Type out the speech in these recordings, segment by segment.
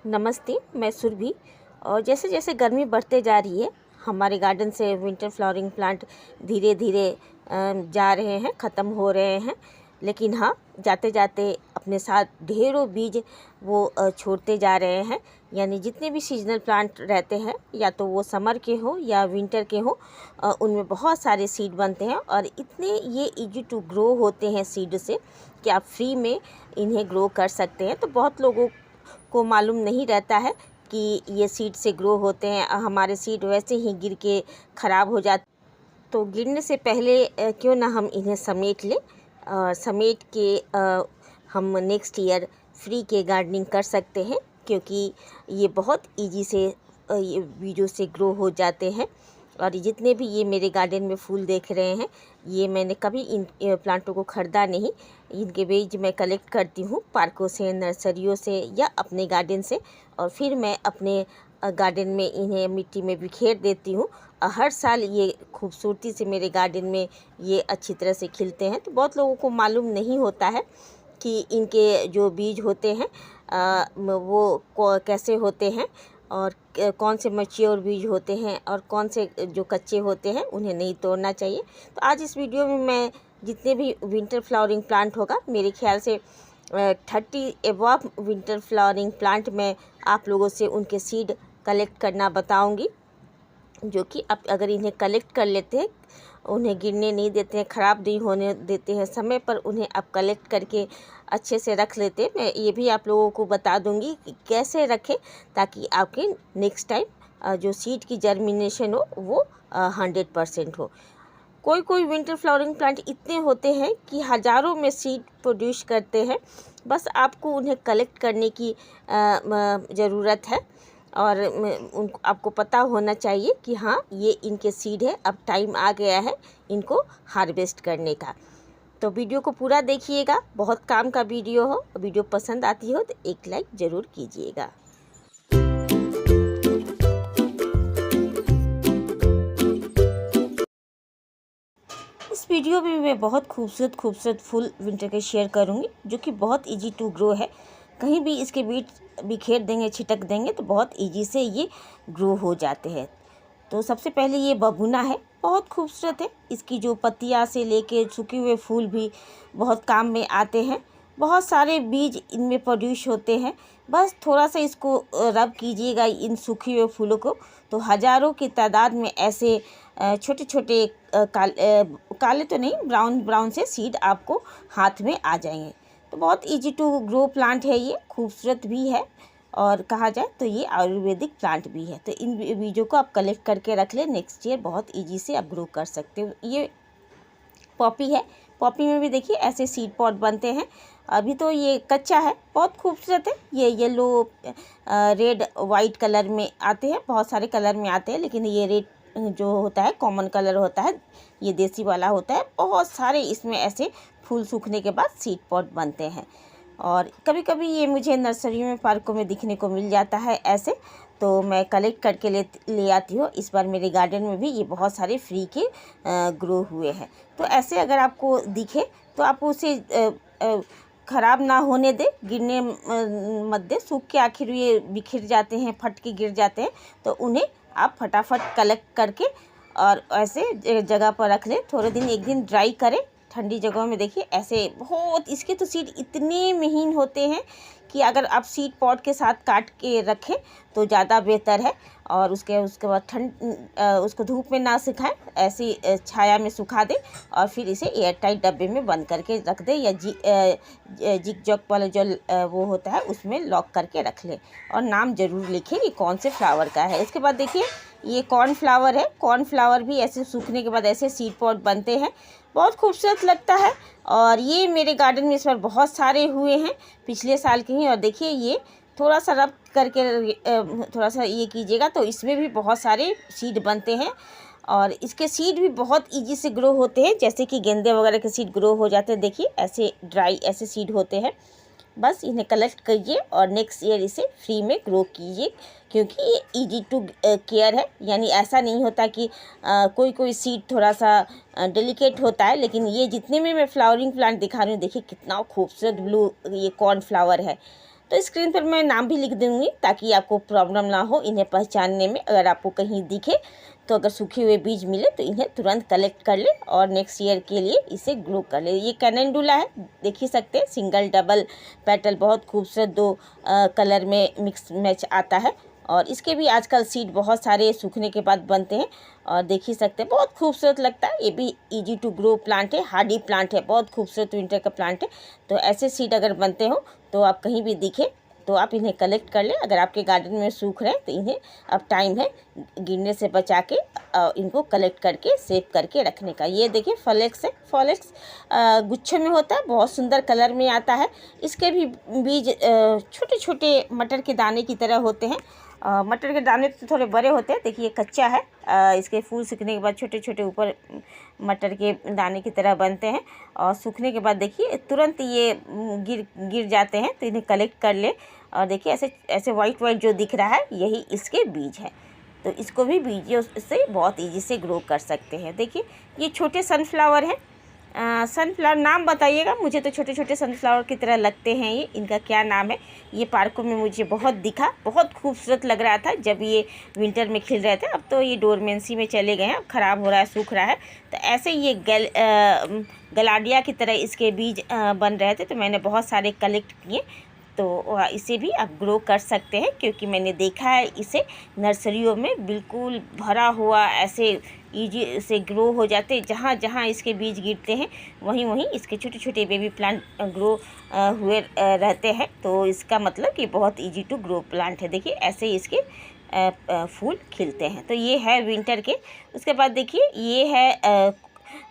नमस्ते, मैं सुरभि। और जैसे जैसे गर्मी बढ़ते जा रही है, हमारे गार्डन से विंटर फ्लावरिंग प्लांट धीरे धीरे जा रहे हैं, ख़त्म हो रहे हैं। लेकिन हाँ, जाते जाते अपने साथ ढेरों बीज वो छोड़ते जा रहे हैं। यानी जितने भी सीजनल प्लांट रहते हैं, या तो वो समर के हो या विंटर के हो, उनमें बहुत सारे सीड बनते हैं और इतने ये इजी टू ग्रो होते हैं सीड से कि आप फ्री में इन्हें ग्रो कर सकते हैं। तो बहुत लोगों को मालूम नहीं रहता है कि ये सीड से ग्रो होते हैं। हमारे सीड वैसे ही गिर के ख़राब हो जाते, तो गिरने से पहले क्यों ना हम इन्हें समेट लें। समेट के हम नेक्स्ट ईयर फ्री के गार्डनिंग कर सकते हैं, क्योंकि ये बहुत इजी से ये बीजों से ग्रो हो जाते हैं। और जितने भी ये मेरे गार्डन में फूल देख रहे हैं, ये मैंने कभी इन प्लांटों को ख़रीदा नहीं। इनके बीज मैं कलेक्ट करती हूँ पार्कों से, नर्सरियों से या अपने गार्डन से, और फिर मैं अपने गार्डन में इन्हें मिट्टी में बिखेर देती हूँ। हर साल ये खूबसूरती से मेरे गार्डन में ये अच्छी तरह से खिलते हैं। तो बहुत लोगों को मालूम नहीं होता है कि इनके जो बीज होते हैं वो कैसे होते हैं, और कौन से मैच्योर बीज होते हैं और कौन से जो कच्चे होते हैं उन्हें नहीं तोड़ना चाहिए। तो आज इस वीडियो में मैं जितने भी विंटर फ्लावरिंग प्लांट होगा, मेरे ख्याल से 30 एबव विंटर फ्लावरिंग प्लांट में आप लोगों से उनके सीड कलेक्ट करना बताऊंगी, जो कि आप अगर इन्हें कलेक्ट कर लेते हैं, उन्हें गिरने नहीं देते हैं, ख़राब नहीं होने देते हैं, समय पर उन्हें आप कलेक्ट करके अच्छे से रख लेते हैं। मैं ये भी आप लोगों को बता दूंगी कि कैसे रखें, ताकि आपके नेक्स्ट टाइम जो सीड की जर्मिनेशन हो वो 100% हो। कोई कोई विंटर फ्लावरिंग प्लांट इतने होते हैं कि हज़ारों में सीड प्रोड्यूस करते हैं। बस आपको उन्हें कलेक्ट करने की ज़रूरत है, और उनको आपको पता होना चाहिए कि हाँ, ये इनके सीड है, अब टाइम आ गया है इनको हार्वेस्ट करने का। तो वीडियो को पूरा देखिएगा, बहुत काम का वीडियो हो। वीडियो पसंद आती हो तो एक लाइक ज़रूर कीजिएगा। इस वीडियो में मैं बहुत खूबसूरत फूल विंटर के शेयर करूँगी, जो कि बहुत इजी टू ग्रो है। कहीं भी इसके बीज बिखेर देंगे, छिटक देंगे तो बहुत इजी से ये ग्रो हो जाते हैं। तो सबसे पहले ये बबूना है, बहुत खूबसूरत है। इसकी जो पत्तियाँ से लेके सूखे हुए फूल भी बहुत काम में आते हैं। बहुत सारे बीज इनमें प्रोड्यूस होते हैं। बस थोड़ा सा इसको रब कीजिएगा इन सूखे हुए फूलों को, तो हज़ारों की तादाद में ऐसे छोटे छोटे काले तो नहीं, ब्राउन ब्राउन से सीड आपको हाथ में आ जाएंगे। तो बहुत इजी टू ग्रो प्लांट है ये, खूबसूरत भी है, और कहा जाए तो ये आयुर्वेदिक प्लांट भी है। तो इन बीजों को आप कलेक्ट करके रख लें, नेक्स्ट ईयर बहुत इजी से आप ग्रो कर सकते हो। ये पॉपी है, पॉपी में भी देखिए ऐसे सीड पॉट बनते हैं। अभी तो ये कच्चा है, बहुत खूबसूरत है। ये येलो, रेड, वाइट कलर में आते हैं, बहुत सारे कलर में आते हैं, लेकिन ये रेड जो होता है कॉमन कलर होता है, ये देसी वाला होता है। बहुत सारे इसमें ऐसे फूल सूखने के बाद सीड पॉट बनते हैं, और कभी कभी ये मुझे नर्सरियों में, पार्कों में दिखने को मिल जाता है ऐसे, तो मैं कलेक्ट करके ले आती हूँ। इस बार मेरे गार्डन में भी ये बहुत सारे फ्री के ग्रो हुए हैं। तो ऐसे अगर आपको दिखे तो आप उसे ख़राब ना होने दे, गिरने मत दे। सूख के आखिर ये बिखर जाते हैं, फट के गिर जाते हैं, तो उन्हें आप फटाफट कलेक्ट करके और ऐसे जगह पर रख लें। थोड़े दिन, एक दिन ड्राई करें ठंडी जगहों में। देखिए ऐसे बहुत, इसके तो सीड इतने महीन होते हैं कि अगर आप सीड पॉट के साथ काट के रखें तो ज़्यादा बेहतर है। और उसके बाद उसको धूप में ना सुखाएं, ऐसी छाया में सुखा दें, और फिर इसे एयर टाइट डब्बे में बंद करके रख दें, या जिग जॉग वाला जो वो होता है उसमें लॉक करके रख लें, और नाम ज़रूर लिखें कि कौन से फ्लावर का है। इसके बाद देखिए ये कॉर्न फ्लावर है। कॉर्न फ्लावर भी ऐसे सूखने के बाद ऐसे सीड पॉट बनते हैं, बहुत खूबसूरत लगता है। और ये मेरे गार्डन में इस बार बहुत सारे हुए हैं, पिछले साल के ही। और देखिए ये थोड़ा सा रब करके थोड़ा सा ये कीजिएगा तो इसमें भी बहुत सारे सीड बनते हैं, और इसके सीड भी बहुत इजी से ग्रो होते हैं, जैसे कि गेंदे वगैरह के सीड ग्रो हो जाते हैं। देखिए ऐसे ड्राई ऐसे सीड होते हैं। बस इन्हें कलेक्ट कीजिए और नेक्स्ट ईयर इसे फ्री में ग्रो कीजिए, क्योंकि ये इजी टू केयर है। यानी ऐसा नहीं होता कि कोई कोई सीड थोड़ा सा डेलिकेट होता है, लेकिन ये जितने में मैं फ्लावरिंग प्लांट दिखा रही हूँ, देखिए कितना खूबसूरत ब्लू ये कॉर्न फ्लावर है। तो स्क्रीन पर मैं नाम भी लिख दूँगी ताकि आपको प्रॉब्लम ना हो इन्हें पहचानने में। अगर आपको कहीं दिखे तो अगर सूखे हुए बीज मिले तो इन्हें तुरंत कलेक्ट कर ले और नेक्स्ट ईयर के लिए इसे ग्रो कर ले। ये कैलेंडुला है, देख ही सकते हैं, सिंगल डबल पेटल, बहुत खूबसूरत, दो कलर में मिक्स मैच आता है। और इसके भी आजकल सीड बहुत सारे सूखने के बाद बनते हैं और देख ही सकते हैं, बहुत खूबसूरत लगता है। ये भी इजी टू ग्रो प्लांट है, हार्डी प्लांट है, बहुत खूबसूरत विंटर का प्लांट है। तो ऐसे सीड अगर बनते हो तो आप कहीं भी दिखे तो आप इन्हें कलेक्ट कर लें। अगर आपके गार्डन में सूख रहे हैं तो इन्हें अब टाइम है गिरने से बचा के इनको कलेक्ट करके सेव करके रखने का। ये देखिए फॉलेक्स है, फॉलेक्स गुच्छे में होता है, बहुत सुंदर कलर में आता है। इसके भी बीज छोटे छोटे मटर के दाने की तरह होते हैं। मटर के दाने तो थोड़े बड़े होते हैं, देखिए कच्चा है। इसके फूल सूखने के बाद छोटे छोटे ऊपर मटर के दाने की तरह बनते हैं और सूखने के बाद देखिए तुरंत ये गिर जाते हैं। तो इन्हें कलेक्ट कर ले और देखिए ऐसे ऐसे वाइट वाइट जो दिख रहा है यही इसके बीज है। तो इसको भी बीजों से बहुत ईजी से ग्रो कर सकते हैं। देखिए ये छोटे सनफ्लावर हैं। सनफ्लावर नाम बताइएगा, मुझे तो छोटे छोटे सनफ्लावर की तरह लगते हैं। ये इनका क्या नाम है? ये पार्कों में मुझे बहुत दिखा, बहुत खूबसूरत लग रहा था जब ये विंटर में खिल रहे थे। अब तो ये डोरमेंसी में चले गए हैं, अब ख़राब हो रहा है, सूख रहा है। तो ऐसे ये गलाडिया की तरह इसके बीज बन रहे थे, तो मैंने बहुत सारे कलेक्ट किए। तो इसे भी आप ग्रो कर सकते हैं क्योंकि मैंने देखा है इसे नर्सरियों में बिल्कुल भरा हुआ ऐसे ईजी से ग्रो हो जाते। जहाँ जहाँ इसके बीज गिरते हैं वहीं वहीं इसके छोटे छोटे बेबी प्लांट ग्रो हुए रहते हैं। तो इसका मतलब कि बहुत ईजी टू ग्रो प्लांट है। देखिए ऐसे ही इसके फूल खिलते हैं। तो ये है विंटर के। उसके बाद देखिए ये है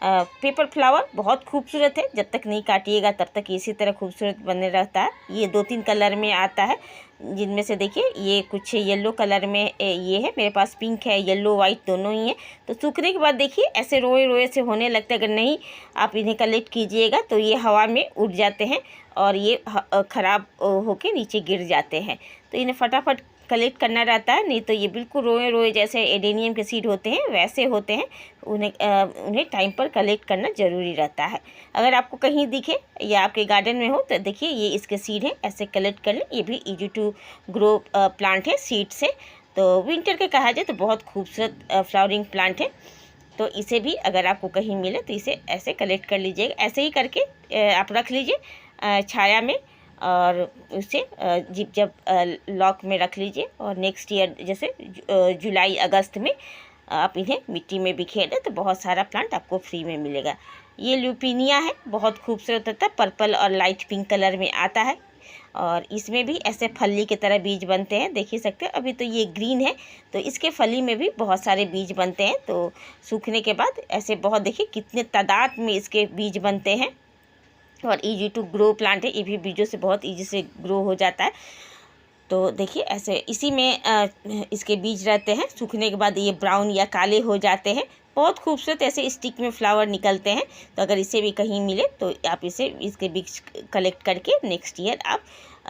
पेपर फ्लावर, बहुत खूबसूरत है। जब तक नहीं काटिएगा तब तक इसी तरह खूबसूरत बने रहता है। ये 2-3 कलर में आता है, जिनमें से देखिए ये कुछ येलो कलर में ये है, मेरे पास पिंक है, येलो वाइट दोनों ही है। तो सूखने के बाद देखिए ऐसे रोए रोए से होने लगता है। अगर नहीं आप इन्हें कलेक्ट कीजिएगा तो ये हवा में उड़ जाते हैं और ये ख़राब होके नीचे गिर जाते हैं। तो इन्हें फटाफट कलेक्ट करना रहता है, नहीं तो ये बिल्कुल रोए रोए जैसे एडेनियम के सीड होते हैं वैसे होते हैं। उन्हें टाइम पर कलेक्ट करना ज़रूरी रहता है। अगर आपको कहीं दिखे या आपके गार्डन में हो तो देखिए ये इसके सीड हैं, ऐसे कलेक्ट कर लें। ये भी इजी टू ग्रो प्लांट है सीड से। तो विंटर के कहा जाए तो बहुत खूबसूरत फ्लावरिंग प्लांट है। तो इसे भी अगर आपको कहीं मिले तो इसे ऐसे कलेक्ट कर लीजिएगा। ऐसे ही करके आप रख लीजिए छाया में और उसे जब लॉक में रख लीजिए और नेक्स्ट ईयर जैसे जुलाई अगस्त में आप इन्हें मिट्टी में बिखेर दें तो बहुत सारा प्लांट आपको फ्री में मिलेगा। ये ल्यूपिनिया है, बहुत खूबसूरत होता है, पर्पल और लाइट पिंक कलर में आता है और इसमें भी ऐसे फली की तरह बीज बनते हैं, देख ही सकते हैं। अभी तो ये ग्रीन है तो इसके फली में भी बहुत सारे बीज बनते हैं। तो सूखने के बाद ऐसे बहुत देखिए कितने तादाद में इसके बीज बनते हैं और इजी टू ग्रो प्लांट है। ये भी बीजों से बहुत इजी से ग्रो हो जाता है। तो देखिए ऐसे इसी में इसके बीज रहते हैं। सूखने के बाद ये ब्राउन या काले हो जाते हैं, बहुत खूबसूरत ऐसे स्टिक में फ्लावर निकलते हैं। तो अगर इसे भी कहीं मिले तो आप इसके बीज कलेक्ट करके नेक्स्ट ईयर आप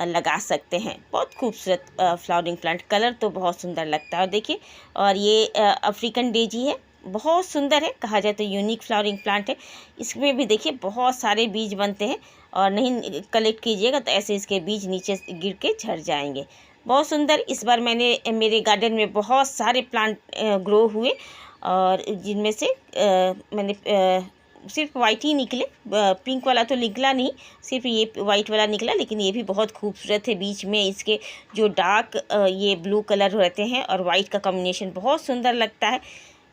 लगा सकते हैं। बहुत खूबसूरत फ्लावरिंग प्लांट, कलर तो बहुत सुंदर लगता है। और देखिए और ये अफ्रीकन डेजी है, बहुत सुंदर है, कहा जाए तो यूनिक फ्लावरिंग प्लांट है। इसमें भी देखिए बहुत सारे बीज बनते हैं और नहीं कलेक्ट कीजिएगा तो ऐसे इसके बीज नीचे गिर के झड़ जाएंगे। बहुत सुंदर। इस बार मैंने मेरे गार्डन में बहुत सारे प्लांट ग्रो हुए और जिनमें से मैंने सिर्फ वाइट ही निकले, पिंक वाला तो निकला नहीं, सिर्फ ये वाइट वाला निकला। लेकिन ये भी बहुत खूबसूरत है, बीच में इसके जो डार्क ये ब्लू कलर रहते हैं और वाइट का कॉम्बिनेशन बहुत सुंदर लगता है।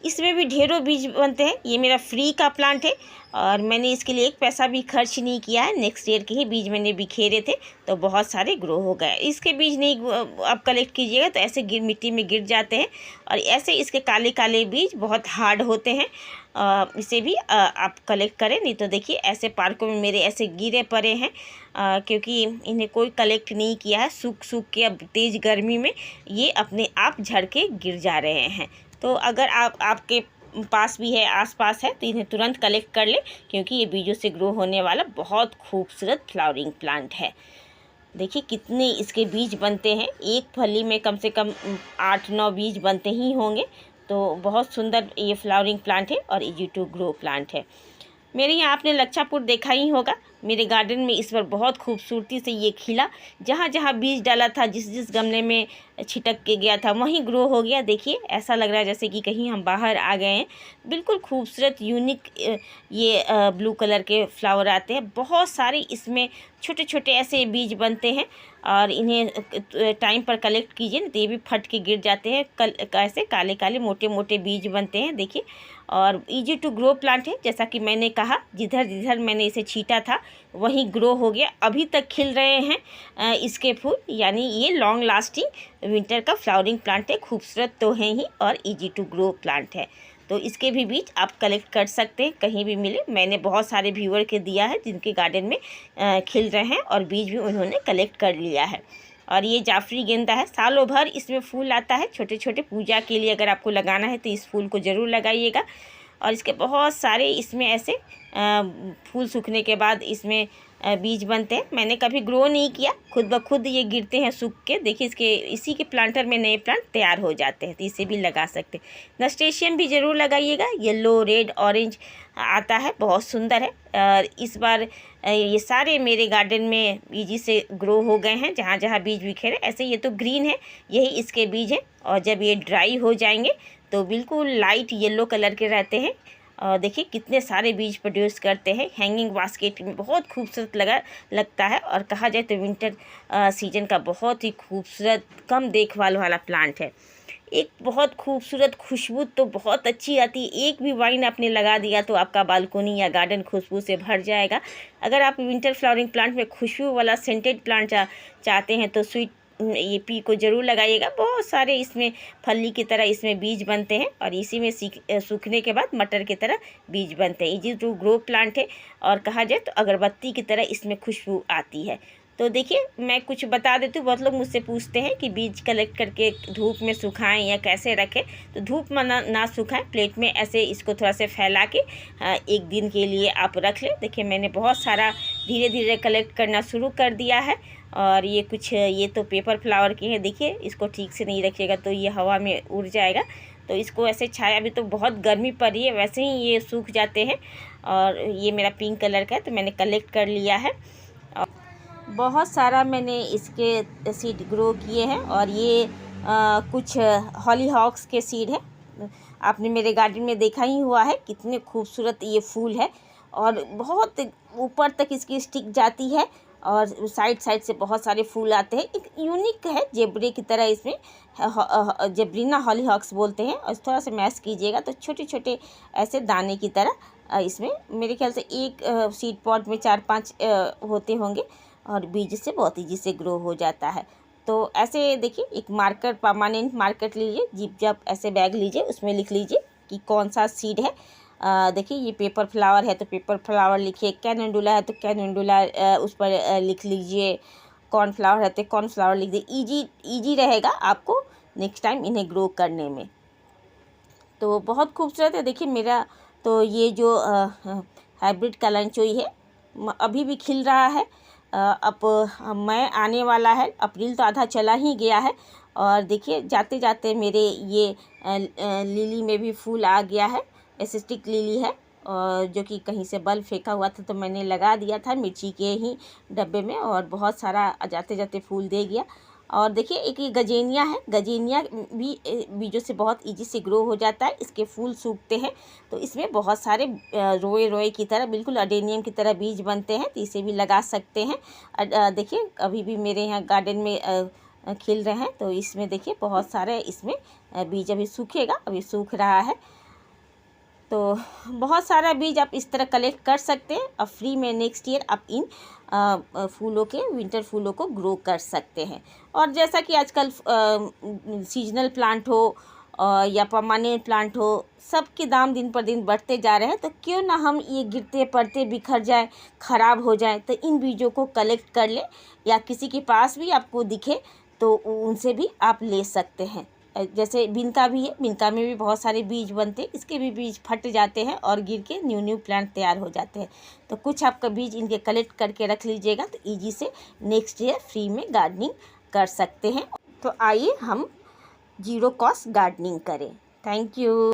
इसमें भी ढेरों बीज बनते हैं। ये मेरा फ्री का प्लांट है और मैंने इसके लिए एक पैसा भी खर्च नहीं किया है। नेक्स्ट ईयर के ही बीज मैंने बिखेरे थे तो बहुत सारे ग्रो हो गए। इसके बीज नहीं आप कलेक्ट कीजिएगा तो ऐसे मिट्टी में गिर जाते हैं और ऐसे इसके काले काले बीज बहुत हार्ड होते हैं। इसे भी आप कलेक्ट करें, नहीं तो देखिए ऐसे पार्कों में मेरे ऐसे गिरे पड़े हैं क्योंकि इन्हें कोई कलेक्ट नहीं किया है। सूख सूख के अब तेज़ गर्मी में ये अपने आप झड़ के गिर जा रहे हैं। तो अगर आपके पास भी है, आसपास है, तो इन्हें तुरंत कलेक्ट कर ले क्योंकि ये बीजों से ग्रो होने वाला बहुत खूबसूरत फ्लावरिंग प्लांट है। देखिए कितने इसके बीज बनते हैं, एक फली में कम से कम 8-9 बीज बनते ही होंगे। तो बहुत सुंदर ये फ्लावरिंग प्लांट है और इजी टू ग्रो प्लांट है। मेरे यहाँ आपने लच्छापुर देखा ही होगा, मेरे गार्डन में इस बार बहुत खूबसूरती से ये खिला। जहाँ जहाँ बीज डाला था, जिस जिस गमले में छिटक के गया था, वहीं ग्रो हो गया। देखिए ऐसा लग रहा है जैसे कि कहीं हम बाहर आ गए हैं। बिल्कुल खूबसूरत यूनिक ये ब्लू कलर के फ्लावर आते हैं। बहुत सारे इसमें छोटे छोटे ऐसे बीज बनते हैं और इन्हें टाइम पर कलेक्ट कीजिए, नहीं तो ये भी फट के गिर जाते हैं। ऐसे काले काले मोटे मोटे बीज बनते हैं देखिए। और इजी टू ग्रो प्लांट है, जैसा कि मैंने कहा, जिधर जिधर मैंने इसे छींटा था वहीं ग्रो हो गया। अभी तक खिल रहे हैं इसके फूल, यानी ये लॉन्ग लास्टिंग विंटर का फ्लावरिंग प्लांट है। खूबसूरत तो है ही और इजी टू ग्रो प्लांट है। तो इसके भी बीज आप कलेक्ट कर सकते हैं, कहीं भी मिले। मैंने बहुत सारे व्यूअर के दिया है जिनके गार्डन में खिल रहे हैं और बीज भी उन्होंने कलेक्ट कर लिया है। और ये जाफरी गेंदा है, सालों भर इसमें फूल आता है। छोटे छोटे पूजा के लिए अगर आपको लगाना है तो इस फूल को ज़रूर लगाइएगा। और इसके बहुत सारे इसमें ऐसे फूल सूखने के बाद इसमें बीज बनते हैं। मैंने कभी ग्रो नहीं किया, खुद ब खुद ये गिरते हैं सूख के। देखिए इसके इसी के प्लांटर में नए प्लांट तैयार हो जाते हैं, तो इसे भी लगा सकते हैं। नस्टेशियम भी ज़रूर लगाइएगा, येलो रेड ऑरेंज आता है, बहुत सुंदर है। और इस बार ये सारे मेरे गार्डन में इजी से ग्रो हो गए हैं, जहाँ जहाँ बीज बिखेरे। ऐसे ये तो ग्रीन है, यही इसके बीज हैं। और जब ये ड्राई हो जाएंगे तो बिल्कुल लाइट येलो कलर के रहते हैं। और देखिए कितने सारे बीज प्रोड्यूस करते हैं। हैंगिंग बास्केट में बहुत खूबसूरत लगता है। और कहा जाए तो विंटर सीजन का बहुत ही खूबसूरत कम देखभाल वाला प्लांट है। एक बहुत खूबसूरत खुशबू तो बहुत अच्छी आती है। एक भी वाइन आपने लगा दिया तो आपका बालकोनी या गार्डन खुशबू से भर जाएगा। अगर आप विंटर फ्लावरिंग प्लांट में खुशबू वाला सेंटेड प्लांट चाहते हैं तो स्वीट ये पी को ज़रूर लगाइएगा। बहुत सारे इसमें फली की तरह इसमें बीज बनते हैं और इसी में सूखने के बाद मटर की तरह बीज बनते हैं। इजी टू ग्रो प्लांट है और कहा जाए तो अगरबत्ती की तरह इसमें खुशबू आती है। तो देखिए मैं कुछ बता देती हूँ। बहुत लोग मुझसे पूछते हैं कि बीज कलेक्ट करके धूप में सुखाएं या कैसे रखें। तो धूप में ना सुखाएं, प्लेट में ऐसे इसको थोड़ा से फैला के एक दिन के लिए आप रख लें। देखिए मैंने बहुत सारा धीरे धीरे कलेक्ट करना शुरू कर दिया है। और ये कुछ ये तो पेपर फ्लावर के हैं। देखिए इसको ठीक से नहीं रखिएगा तो ये हवा में उड़ जाएगा। तो इसको ऐसे छाया, अभी तो बहुत गर्मी पड़ रही है, वैसे ही ये सूख जाते हैं। और ये मेरा पिंक कलर का है तो मैंने कलेक्ट कर लिया है। बहुत सारा मैंने इसके सीड ग्रो किए हैं। और ये कुछ हॉलीहॉक्स के सीड है। आपने मेरे गार्डन में देखा ही हुआ है कितने खूबसूरत ये फूल है। और बहुत ऊपर तक इसकी स्टिक जाती है और साइड साइड से बहुत सारे फूल आते हैं। एक यूनिक है, जेबरे की तरह इसमें जेबरीना हॉलीहॉक्स बोलते हैं। और थोड़ा सा मैश कीजिएगा तो छोटे छोटे ऐसे दाने की तरह इसमें मेरे ख्याल से एक सीड पॉट में 4-5 होते होंगे। और बीज से बहुत ईजी से ग्रो हो जाता है। तो ऐसे देखिए एक मार्कर, परमानेंट मार्कर लीजिए, जिप जब ऐसे बैग लीजिए, उसमें लिख लीजिए कि कौन सा सीड है। देखिए ये पेपर फ्लावर है तो पेपर फ्लावर लिखिए, कैनेंडुला है तो कैनेंडुला उस पर लिख लीजिए, कॉर्नफ्लावर है तो कॉर्नफ्लावर लिख दीजिए। ईजी रहेगा आपको नेक्स्ट टाइम इन्हें ग्रो करने में। तो बहुत खूबसूरत है। देखिए मेरा तो ये जो हाइब्रिड कलांचोई है अभी भी खिल रहा है। अब मई आने वाला है, अप्रैल तो आधा चला ही गया है। और देखिए जाते जाते मेरे ये लिली में भी फूल आ गया है। एसिस्टिक लिली है और जो कि कहीं से बल्ब फेंका हुआ था तो मैंने लगा दिया था मिर्ची के ही डब्बे में, और बहुत सारा जाते जाते फूल दे गया। और देखिए एक ये गजेनिया है, गजेनिया भी बीजों से बहुत इजी से ग्रो हो जाता है। इसके फूल सूखते हैं तो इसमें बहुत सारे रोए रोए की तरह, बिल्कुल अडेनियम की तरह बीज बनते हैं, तो इसे भी लगा सकते हैं। देखिए अभी भी मेरे यहाँ गार्डन में खिल रहे हैं तो इसमें देखिए बहुत सारे इसमें बीज अभी सूखेगा, अभी सूख रहा है। तो बहुत सारा बीज आप इस तरह कलेक्ट कर सकते हैं और फ्री में नेक्स्ट ईयर आप इन फूलों के, विंटर फूलों को ग्रो कर सकते हैं। और जैसा कि आजकल सीजनल प्लांट हो या परमानेंट प्लांट हो, सब के दाम दिन पर दिन बढ़ते जा रहे हैं। तो क्यों ना हम ये गिरते पड़ते बिखर जाए, ख़राब हो जाए, तो इन बीजों को कलेक्ट कर लें या किसी के पास भी आपको दिखे तो उनसे भी आप ले सकते हैं। जैसे बिनका भी है, बिनका में भी बहुत सारे बीज बनते हैं, इसके भी बीज फट जाते हैं और गिर के न्यू प्लांट तैयार हो जाते हैं। तो कुछ आपका बीज इनके कलेक्ट करके रख लीजिएगा तो ईजी से नेक्स्ट ईयर फ्री में गार्डनिंग कर सकते हैं। तो आइए हम जीरो कॉस्ट गार्डनिंग करें। Thank you.